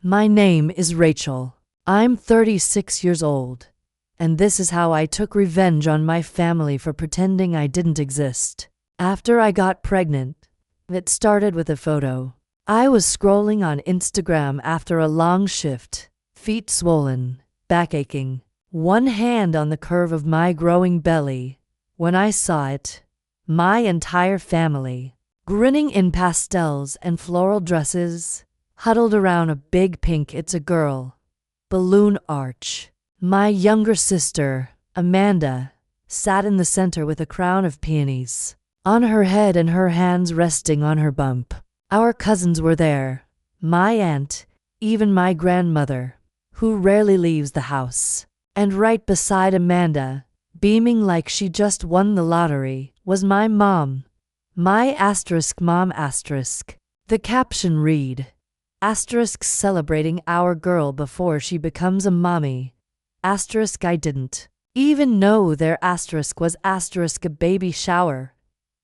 My name is Rachel. I'm 36 years old, and this is how I took revenge on my family for pretending I didn't exist. After I got pregnant, it started with a photo. I was scrolling on Instagram after a long shift, feet swollen, back aching, one hand on the curve of my growing belly. When I saw it, my entire family, grinning in pastels and floral dresses, huddled around a big pink "It's a Girl" balloon arch. My younger sister, Amanda, sat in the center with a crown of peonies on her head and her hands resting on her bump. Our cousins were there, my aunt, even my grandmother, who rarely leaves the house. And right beside Amanda, beaming like she just won the lottery, was my mom. My mom. The caption read, celebrating our girl before she becomes a mommy. I didn't even know their was a baby shower.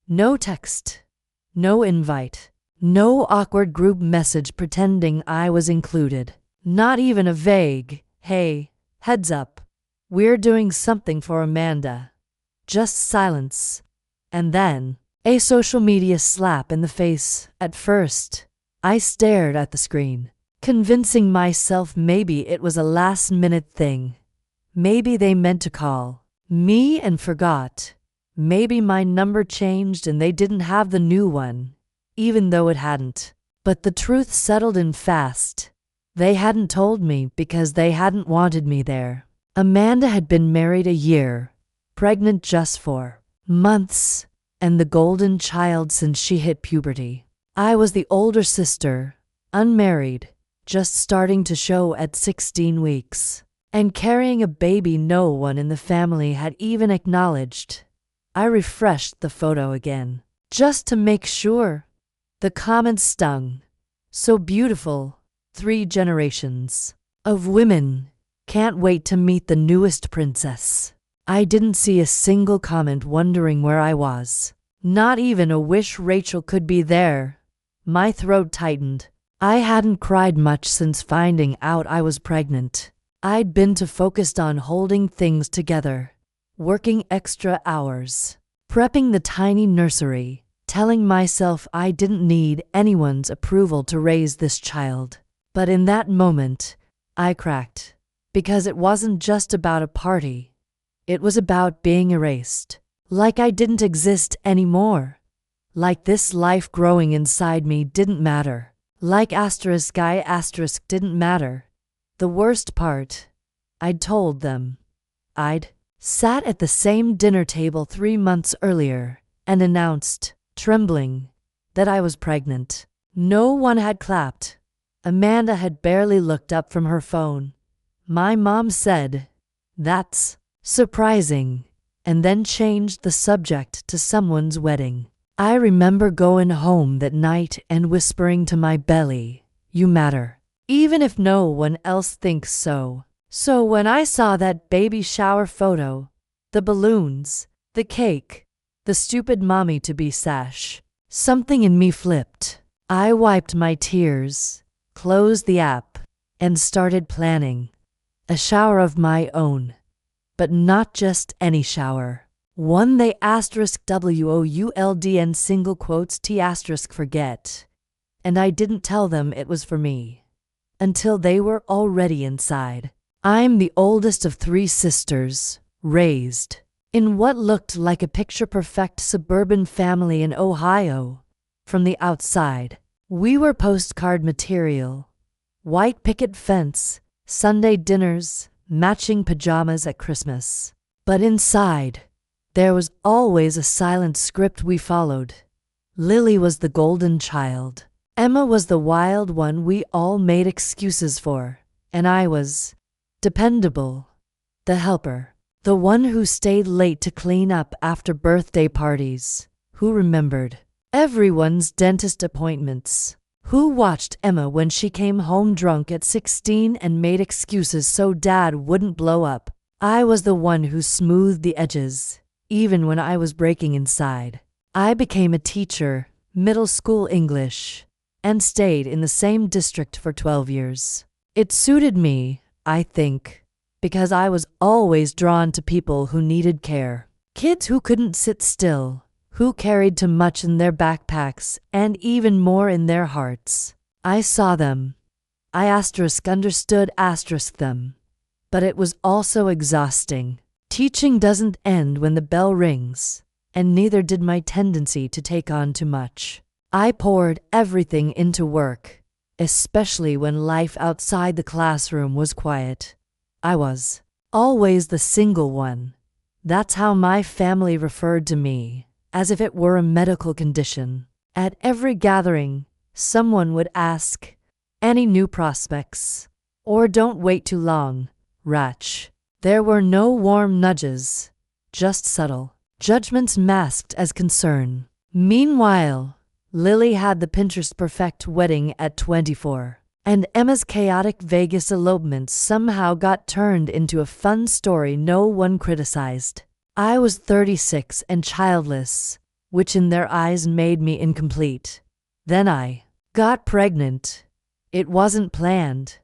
No text, no invite, no awkward group message pretending I was included. Not even a vague, "Hey, heads up, we're doing something for Amanda." Just silence. And then, a social media slap in the face. At first, I stared at the screen, convincing myself maybe it was a last-minute thing. Maybe they meant to call me and forgot. Maybe my number changed and they didn't have the new one, even though it hadn't. But the truth settled in fast. They hadn't told me because they hadn't wanted me there. Amanda had been married a year, pregnant just 4 months, and the golden child since she hit puberty. I was the older sister, unmarried, just starting to show at 16 weeks, and carrying a baby no one in the family had even acknowledged. I refreshed the photo again, just to make sure. The comments stung. So beautiful. 3 generations of women. Can't wait to meet the newest princess. I didn't see a single comment wondering where I was. Not even a wish Rachel could be there. My throat tightened. I hadn't cried much since finding out I was pregnant. I'd been too focused on holding things together, working extra hours, prepping the tiny nursery, telling myself I didn't need anyone's approval to raise this child. But in that moment, I cracked. Because it wasn't just about a party. It was about being erased. Like I didn't exist anymore. Like this life growing inside me didn't matter. Like I didn't matter. The worst part, I'd told them. I'd sat at the same dinner table 3 months earlier and announced, trembling, that I was pregnant. No one had clapped. Amanda had barely looked up from her phone. My mom said, "That's surprising," and then changed the subject to someone's wedding. I remember going home that night and whispering to my belly, "You matter, even if no one else thinks so." So when I saw that baby shower photo, the balloons, the cake, the stupid mommy-to-be sash, something in me flipped. I wiped my tears, closed the app, and started planning. A shower of my own. But not just any shower. One they WOULD single quotes T forget. And I didn't tell them it was for me. Until they were already inside. I'm the oldest of 3 sisters, raised in what looked like a picture-perfect suburban family in Ohio. From the outside, we were postcard material. White picket fence, Sunday dinners, matching pajamas at Christmas. But inside, there was always a silent script we followed. Lily was the golden child. Emma was the wild one we all made excuses for. And I was dependable, the helper, the one who stayed late to clean up after birthday parties, who remembered everyone's dentist appointments, who watched Emma when she came home drunk at 16 and made excuses so dad wouldn't blow up. I was the one who smoothed the edges, even when I was breaking inside. I became a teacher, middle school English, and stayed in the same district for 12 years. It suited me, I think, because I was always drawn to people who needed care. Kids who couldn't sit still, who carried too much in their backpacks and even more in their hearts. I saw them. I understood them. But it was also exhausting. Teaching doesn't end when the bell rings, and neither did my tendency to take on too much. I poured everything into work, especially when life outside the classroom was quiet. I was always the single one. That's how my family referred to me, as if it were a medical condition. At every gathering, someone would ask, "Any new prospects?" Or "Don't wait too long, Ratch." There were no warm nudges, just subtle judgments masked as concern. Meanwhile, Lily had the Pinterest-perfect wedding at 24, and Emma's chaotic Vegas elopement somehow got turned into a fun story no one criticized. I was 36 and childless, which in their eyes made me incomplete. Then I got pregnant. It wasn't planned.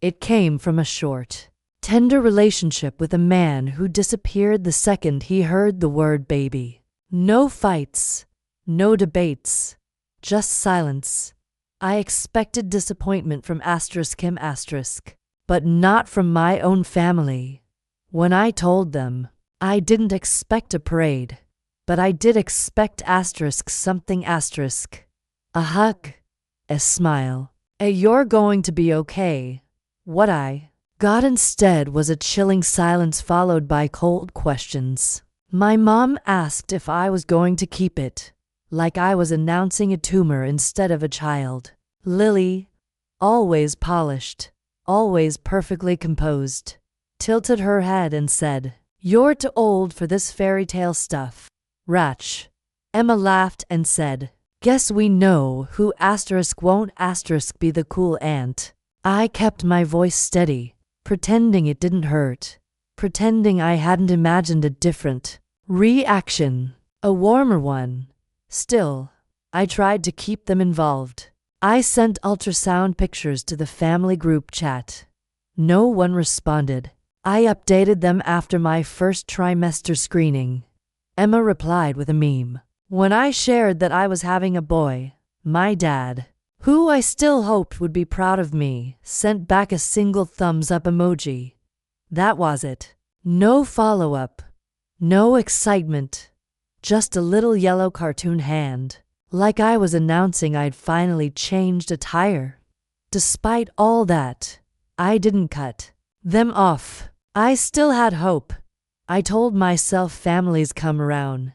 It came from a short, tender relationship with a man who disappeared the second he heard the word baby. No fights, no debates, just silence. I expected disappointment from *Kim*, but not from my own family. When I told them, I didn't expect a parade, but I did expect something *. A hug, a smile, a "you're going to be okay." What I got instead was a chilling silence followed by cold questions. My mom asked if I was going to keep it, like I was announcing a tumor instead of a child. Lily, always polished, always perfectly composed, tilted her head and said, "You're too old for this fairy tale stuff, Ratch." Emma laughed and said, "Guess we know who won't be the cool aunt." I kept my voice steady, pretending it didn't hurt, pretending I hadn't imagined a different reaction, a warmer one. Still, I tried to keep them involved. I sent ultrasound pictures to the family group chat. No one responded. I updated them after my first trimester screening. Emma replied with a meme. When I shared that I was having a boy, my dad, who I still hoped would be proud of me, sent back a single thumbs up emoji. That was it. No follow-up. No excitement. Just a little yellow cartoon hand, like I was announcing I'd finally changed a tire. Despite all that, I didn't cut them off. I still had hope. I told myself families come around.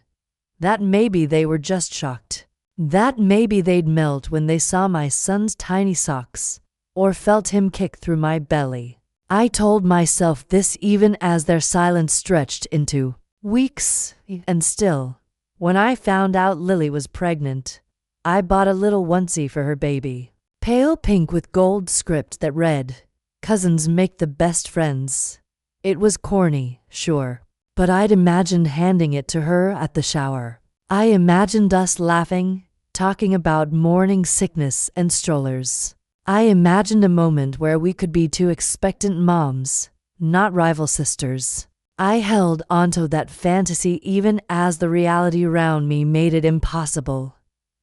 That maybe they were just shocked. That maybe they'd melt when they saw my son's tiny socks, or felt him kick through my belly. I told myself this even as their silence stretched into weeks. And still, when I found out Lily was pregnant, I bought a little onesie for her baby. Pale pink with gold script that read, "Cousins make the best friends." It was corny, sure, but I'd imagined handing it to her at the shower. I imagined us laughing, talking about morning sickness and strollers. I imagined a moment where we could be two expectant moms, not rival sisters. I held onto that fantasy even as the reality around me made it impossible.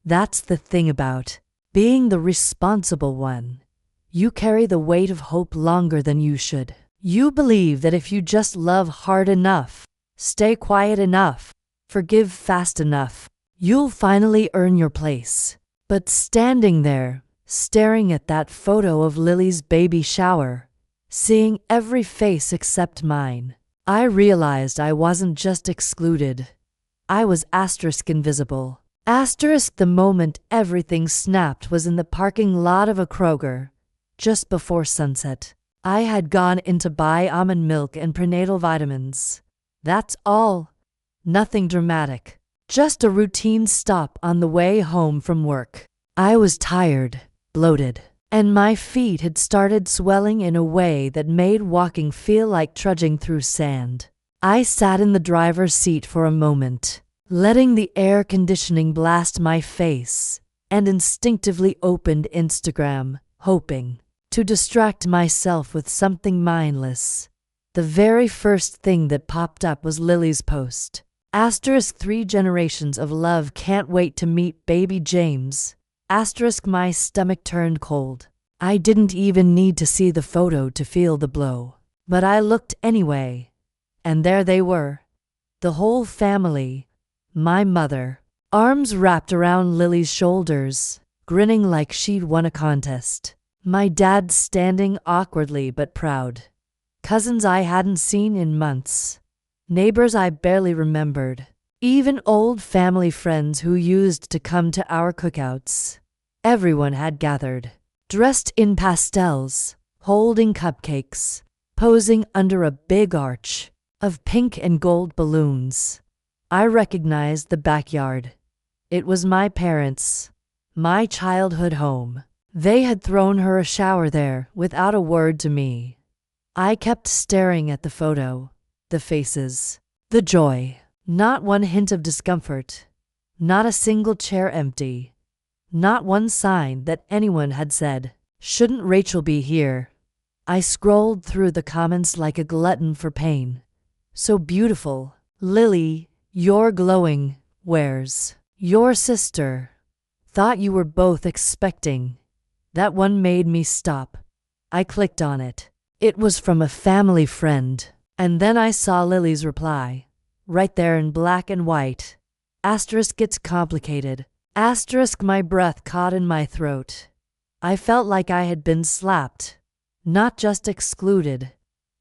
That's the thing about being the responsible one. You carry the weight of hope longer than you should. You believe that if you just love hard enough, stay quiet enough, forgive fast enough, you'll finally earn your place. But standing there, staring at that photo of Lily's baby shower, seeing every face except mine, I realized I wasn't just excluded. I was invisible. The moment everything snapped was in the parking lot of a Kroger, just before sunset. I had gone in to buy almond milk and prenatal vitamins. That's all. Nothing dramatic. Just a routine stop on the way home from work. I was tired, bloated, and my feet had started swelling in a way that made walking feel like trudging through sand. I sat in the driver's seat for a moment, letting the air conditioning blast my face, and instinctively opened Instagram, hoping to distract myself with something mindless. The very first thing that popped up was Lily's post. Asterisk 3 generations of love, can't wait to meet baby James. Asterisk my stomach turned cold. I didn't even need to see the photo to feel the blow. But I looked anyway. And there they were. The whole family. My mother, arms wrapped around Lily's shoulders, grinning like she'd won a contest. My dad standing awkwardly but proud. Cousins I hadn't seen in months. Neighbors I barely remembered. Even old family friends who used to come to our cookouts. Everyone had gathered, dressed in pastels, holding cupcakes, posing under a big arch of pink and gold balloons. I recognized the backyard. It was my parents', my childhood home. They had thrown her a shower there without a word to me. I kept staring at the photo, the faces, the joy. Not one hint of discomfort. Not a single chair empty. Not one sign that anyone had said, "Shouldn't Rachel be here?" I scrolled through the comments like a glutton for pain. "So beautiful. Lily, you're glowing. Where's your sister? Thought you were both expecting." That one made me stop. I clicked on it. It was from a family friend. And then I saw Lily's reply. Right there in black and white. Asterisk it's complicated. Asterisk my breath caught in my throat. I felt like I had been slapped. Not just excluded.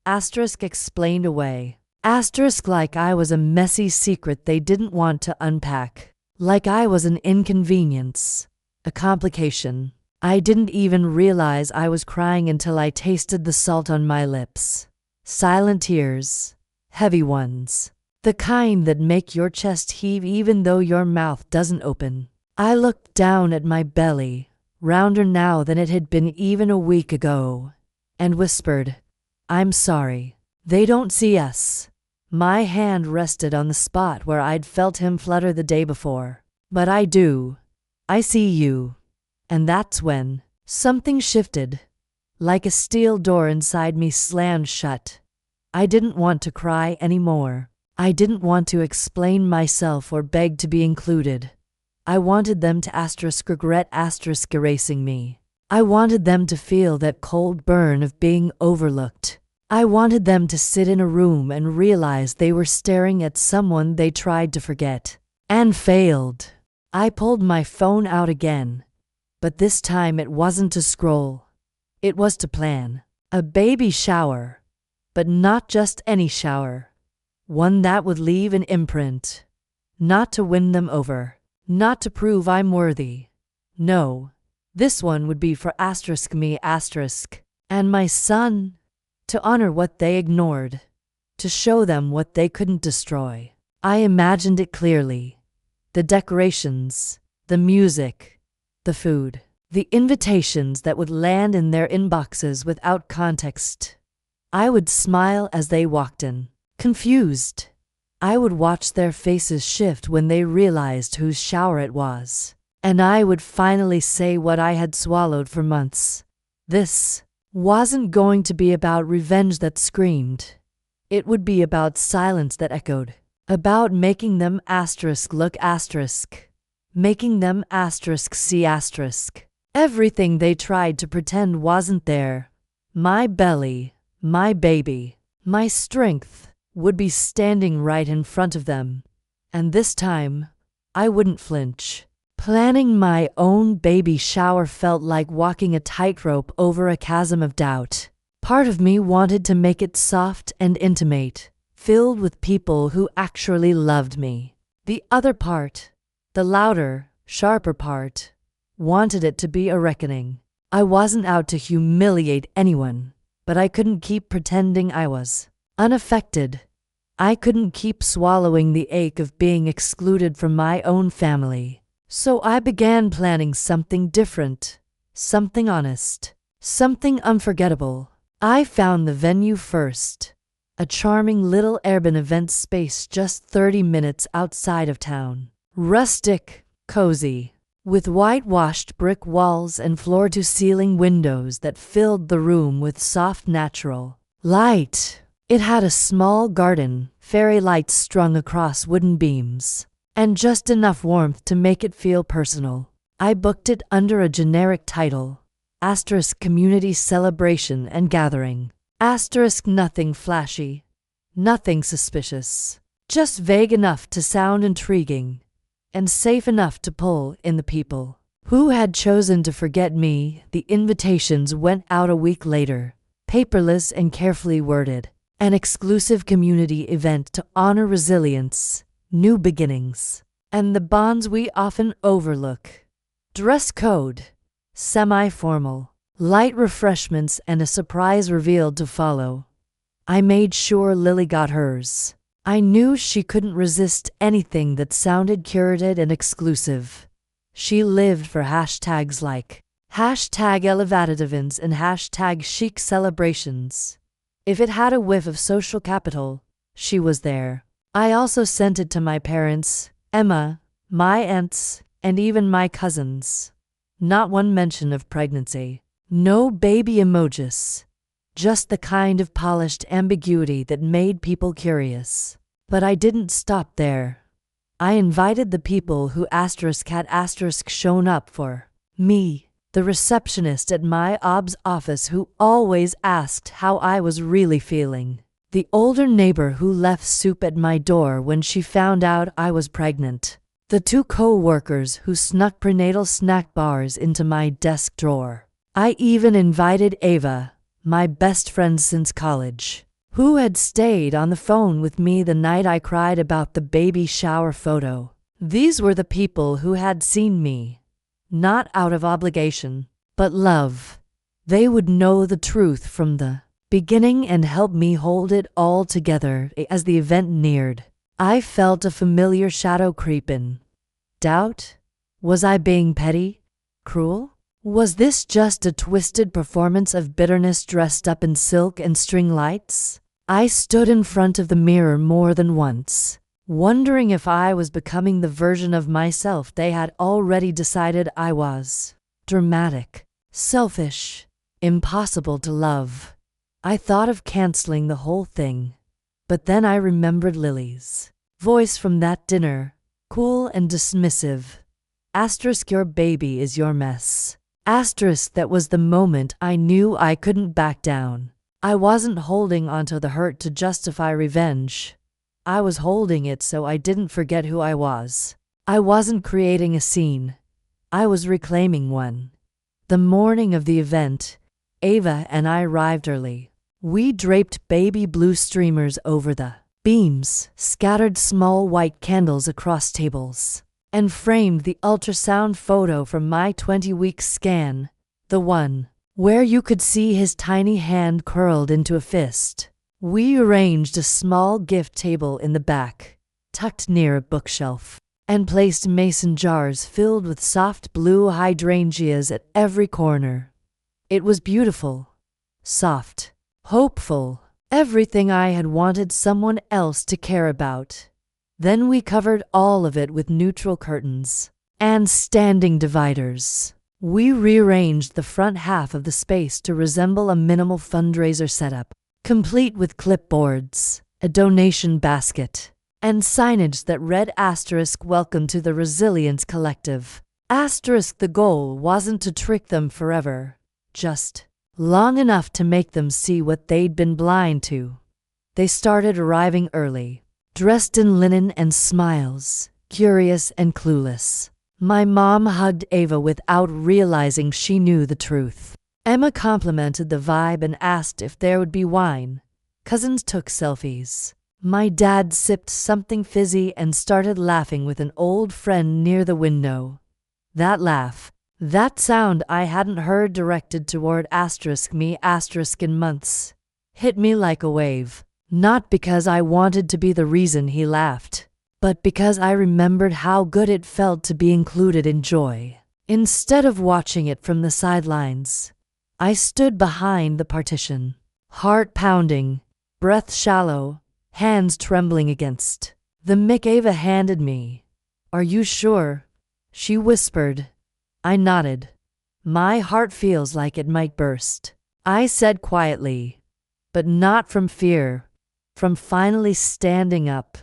Asterisk explained away. Asterisk like I was a messy secret they didn't want to unpack. Like I was an inconvenience. A complication. I didn't even realize I was crying until I tasted the salt on my lips. Silent tears. Heavy ones. The kind that make your chest heave even though your mouth doesn't open. I looked down at my belly, rounder now than it had been even a week ago, and whispered, "I'm sorry. They don't see us." My hand rested on the spot where I'd felt him flutter the day before. "But I do. I see you." And that's when something shifted, like a steel door inside me slammed shut. I didn't want to cry anymore. I didn't want to explain myself or beg to be included. I wanted them to asterisk regret asterisk erasing me. I wanted them to feel that cold burn of being overlooked. I wanted them to sit in a room and realize they were staring at someone they tried to forget. And failed. I pulled my phone out again. But this time it wasn't to scroll. It was to plan. A baby shower. But not just any shower. One that would leave an imprint. Not to win them over. Not to prove I'm worthy. No. This one would be for asterisk me asterisk. And my son. To honor what they ignored. To show them what they couldn't destroy. I imagined it clearly. The decorations. The music. The food. The invitations that would land in their inboxes without context. I would smile as they walked in. Confused. I would watch their faces shift when they realized whose shower it was. And I would finally say what I had swallowed for months. This wasn't going to be about revenge that screamed. It would be about silence that echoed. About making them asterisk look asterisk. Making them asterisk see asterisk. Everything they tried to pretend wasn't there. My belly, my baby, my strength would be standing right in front of them. And this time, I wouldn't flinch. Planning my own baby shower felt like walking a tightrope over a chasm of doubt. Part of me wanted to make it soft and intimate, filled with people who actually loved me. The other part, the louder, sharper part, wanted it to be a reckoning. I wasn't out to humiliate anyone, but I couldn't keep pretending I was unaffected. I couldn't keep swallowing the ache of being excluded from my own family. So I began planning something different, something honest, something unforgettable. I found the venue first, a charming little urban event space just 30 minutes outside of town. Rustic, cozy, with whitewashed brick walls and floor-to-ceiling windows that filled the room with soft natural light. It had a small garden, fairy lights strung across wooden beams, and just enough warmth to make it feel personal. I booked it under a generic title, *Community Celebration and Gathering. Nothing flashy, nothing suspicious, just vague enough to sound intriguing, and safe enough to pull in the people who had chosen to forget me. The invitations went out a week later, paperless and carefully worded. An exclusive community event to honor resilience, new beginnings, and the bonds we often overlook. Dress code, semi-formal, light refreshments, and a surprise reveal to follow. I made sure Lily got hers. I knew she couldn't resist anything that sounded curated and exclusive. She lived for hashtags like #elevativeevents and #chic celebrations. If it had a whiff of social capital, she was there. I also sent it to my parents, Emma, my aunts, and even my cousins. Not one mention of pregnancy. No baby emojis. Just the kind of polished ambiguity that made people curious. But I didn't stop there. I invited the people who had shown up for me. The receptionist at my OBS office who always asked how I was really feeling. The older neighbor who left soup at my door when she found out I was pregnant. The 2 co-workers who snuck prenatal snack bars into my desk drawer. I even invited Ava, my best friend since college, who had stayed on the phone with me the night I cried about the baby shower photo. These were the people who had seen me. Not out of obligation, but love. They would know the truth from the beginning and help me hold it all together as the event neared. I felt a familiar shadow creep in. Doubt? Was I being petty? Cruel? Was this just a twisted performance of bitterness dressed up in silk and string lights? I stood in front of the mirror more than once, wondering if I was becoming the version of myself they had already decided I was. Dramatic, selfish, impossible to love. I thought of canceling the whole thing, but then I remembered Lily's voice from that dinner, cool and dismissive. Your baby is your mess. That was the moment I knew I couldn't back down. I wasn't holding onto the hurt to justify revenge. I was holding it so I didn't forget who I was. I wasn't creating a scene. I was reclaiming one. The morning of the event, Ava and I arrived early. We draped baby blue streamers over the beams, scattered small white candles across tables, and framed the ultrasound photo from my 20-week scan, the one where you could see his tiny hand curled into a fist. We arranged a small gift table in the back, tucked near a bookshelf, and placed mason jars filled with soft blue hydrangeas at every corner. It was beautiful, soft, hopeful, everything I had wanted someone else to care about. Then we covered all of it with neutral curtains and standing dividers. We rearranged the front half of the space to resemble a minimal fundraiser setup, complete with clipboards, a donation basket, and signage that read *Welcome to the Resilience Collective. The goal wasn't to trick them forever, just long enough to make them see what they'd been blind to. They started arriving early, dressed in linen and smiles, curious and clueless. My mom hugged Ava without realizing she knew the truth. Emma complimented the vibe and asked if there would be wine. Cousins took selfies. My dad sipped something fizzy and started laughing with an old friend near the window. That laugh, that sound I hadn't heard directed toward me in months, hit me like a wave. Not because I wanted to be the reason he laughed, but because I remembered how good it felt to be included in joy. Instead of watching it from the sidelines, I stood behind the partition, heart pounding, breath shallow, hands trembling against the mic Ava handed me. "Are you sure?" she whispered, I nodded. My heart feels like it might burst. I said quietly, but not from fear, from finally standing up.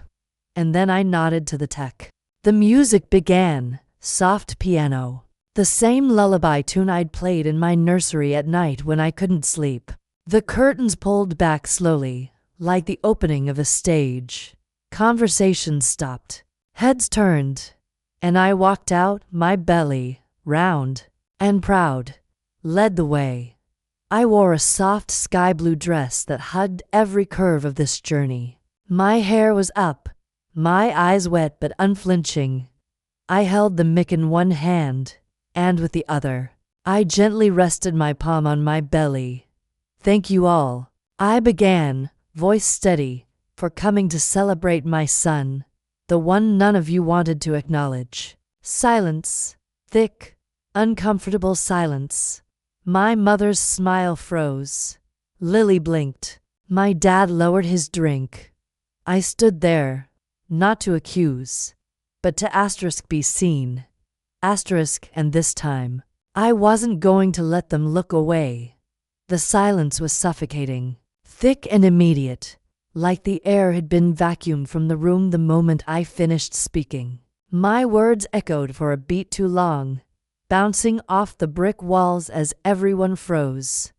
And then I nodded to the tech. The music began, soft piano. The same lullaby tune I'd played in my nursery at night when I couldn't sleep. The curtains pulled back slowly, like the opening of a stage. Conversations stopped. Heads turned, and I walked out, my belly, round and proud, led the way. I wore a soft sky blue dress that hugged every curve of this journey. My hair was up, my eyes wet but unflinching. I held the mic in one hand, and with the other, I gently rested my palm on my belly. Thank you all, I began, voice steady, for coming to celebrate my son, the one none of you wanted to acknowledge. Silence, thick, uncomfortable silence. My mother's smile froze. Lily blinked. My dad lowered his drink. I stood there, not to accuse, but to be seen. And this time, I wasn't going to let them look away. The silence was suffocating, thick and immediate, like the air had been vacuumed from the room the moment I finished speaking. My words echoed for a beat too long, bouncing off the brick walls as everyone froze.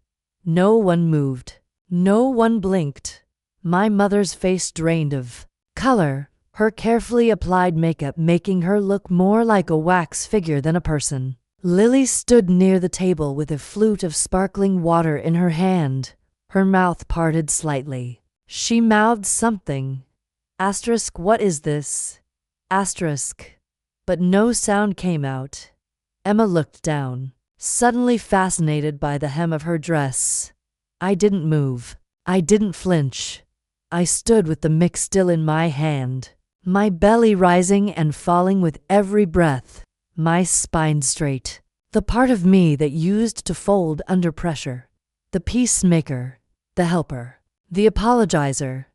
No one moved. No one blinked. My mother's face drained of color, her carefully applied makeup making her look more like a wax figure than a person. Lily stood near the table with a flute of sparkling water in her hand, her mouth parted slightly. She mouthed something. What is this? But no sound came out. Emma looked down, suddenly fascinated by the hem of her dress. I didn't move. I didn't flinch. I stood with the mic still in my hand, my belly rising and falling with every breath, my spine straight. The part of me that used to fold under pressure, the peacemaker, the helper, the apologizer,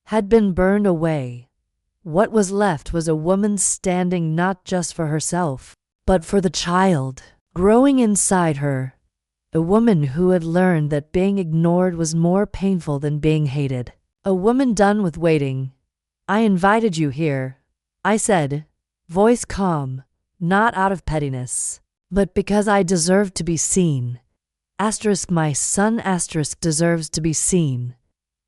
had been burned away. What was left was a woman standing not just for herself, but for the child growing inside her. A woman who had learned that being ignored was more painful than being hated. A woman done with waiting. I invited you here, I said, voice calm, not out of pettiness, but because I deserve to be seen. My son deserves to be seen.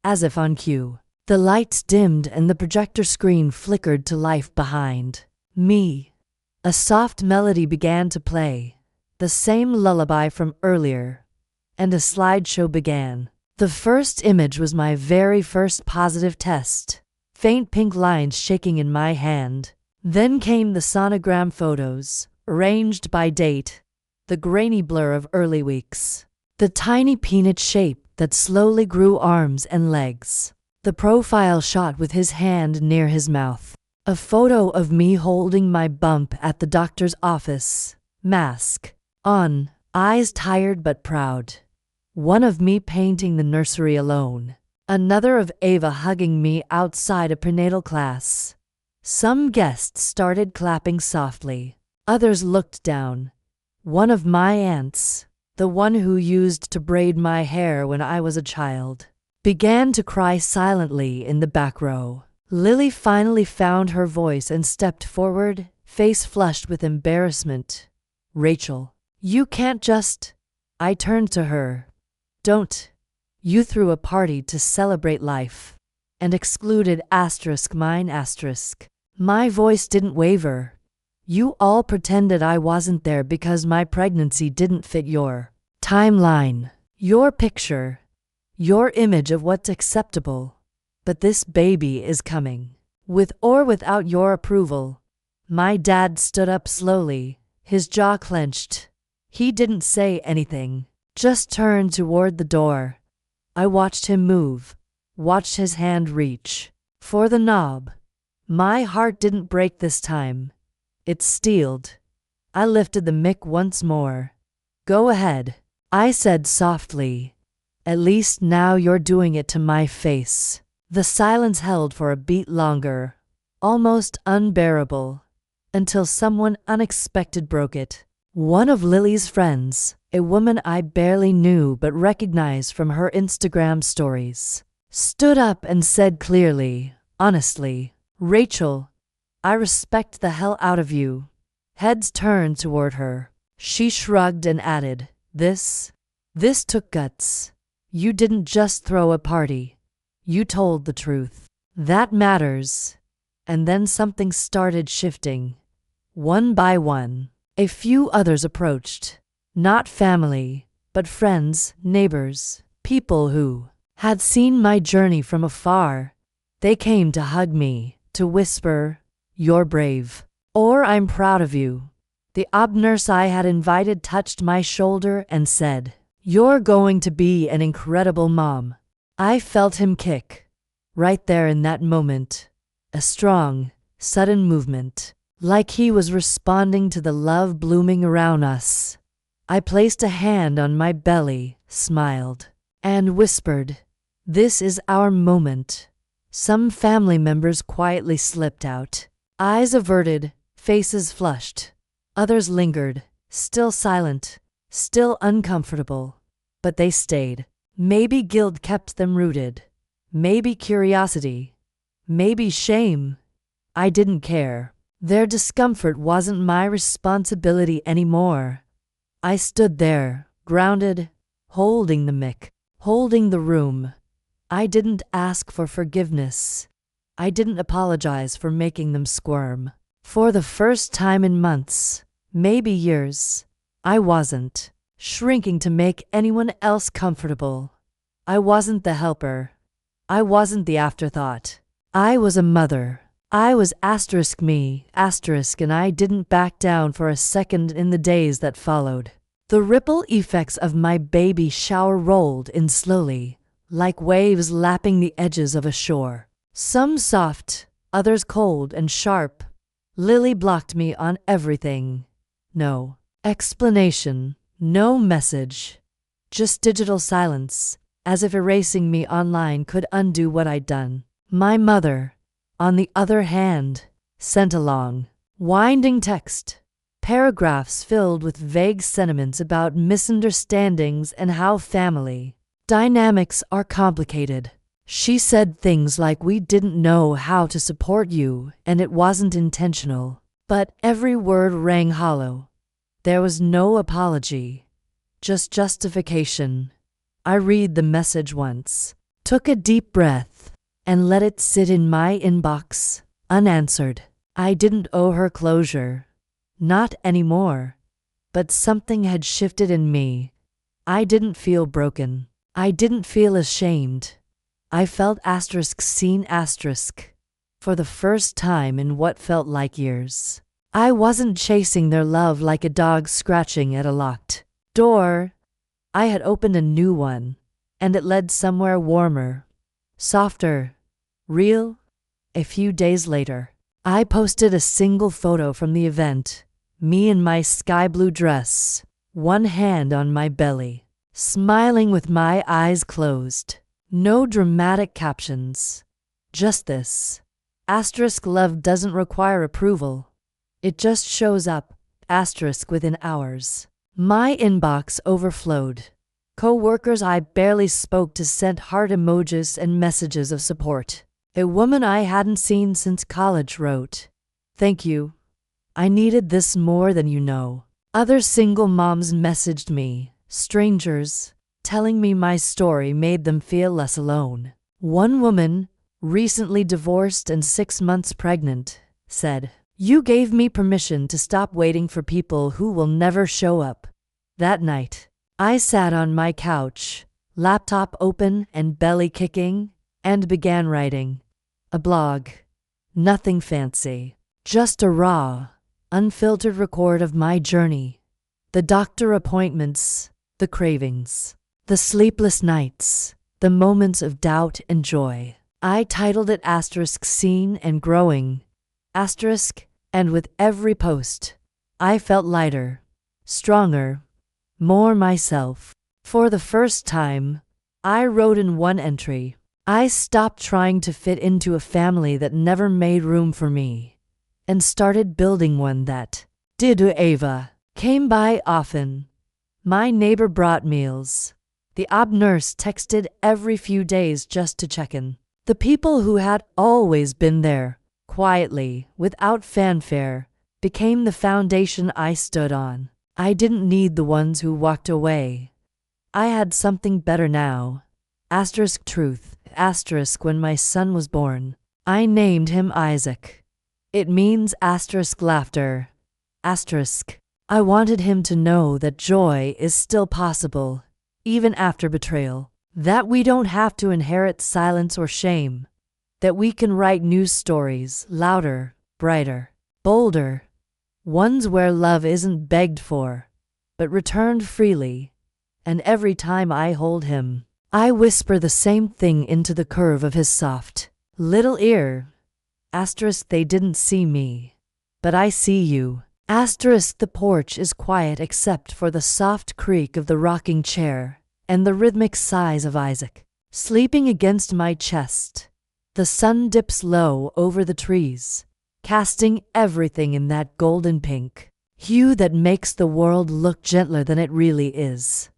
As if on cue, the lights dimmed and the projector screen flickered to life behind me. A soft melody began to play, the same lullaby from earlier, and a slideshow began. The first image was my very first positive test, faint pink lines shaking in my hand. Then came the sonogram photos, arranged by date, the grainy blur of early weeks, the tiny peanut shape that slowly grew arms and legs, the profile shot with his hand near his mouth, a photo of me holding my bump at the doctor's office, mask on, eyes tired but proud. One of me painting the nursery alone, another of Ava hugging me outside a prenatal class. Some guests started clapping softly, others looked down. One of my aunts, the one who used to braid my hair when I was a child, began to cry silently in the back row. Lily finally found her voice and stepped forward, face flushed with embarrassment. Rachel, you can't just... I turned to her. Don't. You threw a party to celebrate life and excluded mine. My voice didn't waver. You all pretended I wasn't there because my pregnancy didn't fit your timeline, your picture, your image of what's acceptable. But this baby is coming, with or without your approval. My dad stood up slowly, his jaw clenched. He didn't say anything, just turned toward the door. I watched him move, watched his hand reach for the knob. My heart didn't break this time. It steeled. I lifted the mic once more. Go ahead, I said softly. At least now you're doing it to my face. The silence held for a beat longer, almost unbearable, until someone unexpected broke it. One of Lily's friends, a woman I barely knew but recognized from her Instagram stories, stood up and said clearly, honestly, "Rachel, I respect the hell out of you." Heads turned toward her. She shrugged and added, This took guts. You didn't just throw a party. You told the truth. That matters." And then something started shifting. One by one, a few others approached. Not family, but friends, neighbors, people who had seen my journey from afar. They came to hug me, to whisper, "You're brave," or "I'm proud of you." The ob nurse I had invited touched my shoulder and said, "You're going to be an incredible mom." I felt him kick. Right there in that moment. A strong, sudden movement, like he was responding to the love blooming around us. I placed a hand on my belly, smiled, and whispered, "This is our moment." Some family members quietly slipped out, eyes averted, faces flushed. Others lingered, still silent, still uncomfortable. But they stayed. Maybe guilt kept them rooted. Maybe curiosity. Maybe shame. I didn't care. Their discomfort wasn't my responsibility anymore. I stood there, grounded, holding the mic, holding the room. I didn't ask for forgiveness. I didn't apologize for making them squirm. For the first time in months, maybe years, I wasn't shrinking to make anyone else comfortable. I wasn't the helper. I wasn't the afterthought. I was a mother. I was me, and I didn't back down for a second in the days that followed. The ripple effects of my baby shower rolled in slowly, like waves lapping the edges of a shore. Some soft, others cold and sharp. Lily blocked me on everything. No explanation, no message. Just digital silence, as if erasing me online could undo what I'd done. My mother, on the other hand, sent a long, winding text. Paragraphs filled with vague sentiments about misunderstandings and how family dynamics are complicated. She said things like we didn't know how to support you and it wasn't intentional. But every word rang hollow. There was no apology, just justification. I read the message once, took a deep breath, and let it sit in my inbox, unanswered. I didn't owe her closure. Not anymore. But something had shifted in me. I didn't feel broken. I didn't feel ashamed. I felt seen for the first time in what felt like years. I wasn't chasing their love like a dog scratching at a locked door. I had opened a new one, and it led somewhere warmer, softer, real. A few days later, I posted a single photo from the event, me in my sky blue dress, one hand on my belly, smiling with my eyes closed. No dramatic captions. Just this. Love doesn't require approval. It just shows up, within hours. My inbox overflowed. Co-workers I barely spoke to sent heart emojis and messages of support. A woman I hadn't seen since college wrote, "Thank you. I needed this more than you know." Other single moms messaged me, strangers, telling me my story made them feel less alone. One woman, recently divorced and 6 months pregnant, said, "You gave me permission to stop waiting for people who will never show up." That night, I sat on my couch, laptop open and belly kicking, and began writing. A blog. Nothing fancy. Just a raw, unfiltered record of my journey. The doctor appointments, the cravings, the sleepless nights, the moments of doubt and joy. I titled it Seen and Growing. And with every post, I felt lighter, stronger, more myself. For the first time, I wrote in one entry, I stopped trying to fit into a family that never made room for me, and started building one that did. Ava. came by often. My neighbor brought meals. The nurse texted every few days just to check in. The people who had always been there, quietly, without fanfare, became the foundation I stood on. I didn't need the ones who walked away. I had something better now. Asterisk truth. Asterisk when my son was born, I named him Isaac. It means asterisk laughter. Asterisk. I wanted him to know that joy is still possible, even after betrayal. That we don't have to inherit silence or shame. That we can write new stories, louder, brighter, bolder. Ones where love isn't begged for, but returned freely. And every time I hold him, I whisper the same thing into the curve of his soft little ear. Asterisk they didn't see me, but I see you. Asterisk the porch is quiet except for the soft creak of the rocking chair and the rhythmic sighs of Isaac, sleeping against my chest. The sun dips low over the trees, casting everything in that golden pink hue that makes the world look gentler than it really is.